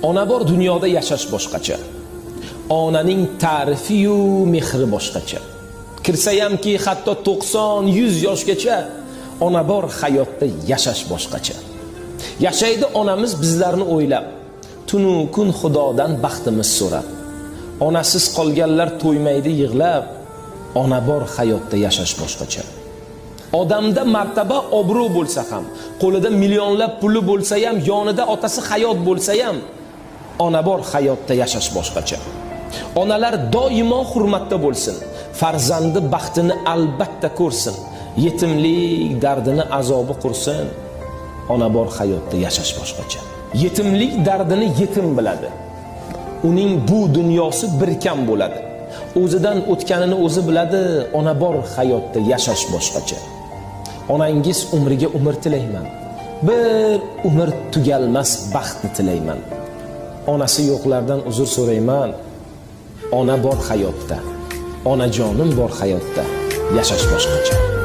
Ona bor dunyoda yashash boshqacha. Onaning ta'rifi-yu mehri boshqacha. Kirsayamki hatto 90-100 yoshgacha ona bor hayotda yashash boshqacha. Yashaydi onamiz bizlarni o'ylab, tunu kun Xudodan baxtimiz so'rab. Onasiz qolganlar to'ymaydi yig'lab, ona bor hayotda yashash boshqacha. Odamda martaba, obro' bo'lsa ham, qo'lida millionlab puli bo'lsa ham, yonida otasi hayot bo'lsa ham, ona bor hayotda yashash boshqacha. Onalar doimo hurmatda bo'lsin, farzandi baxtini albatta ko'rsin, yetimlik dardini azobi qursin. Ona bor hayotda yashash boshqacha. Yetimlik dardini yetim biladi. Uning bu dunyosi bir kam bo'ladi. O'zidan o'tganini o'zi biladi. Ona bor hayotda yashash boshqacha. Onangiz umriga umr tilayman. Bir umr tugalmas baxtni tilayman. Onasi yo'qlardan uzr so'rayman. Ona bor hayotda, onajonim bor hayotda yashash boshqacha.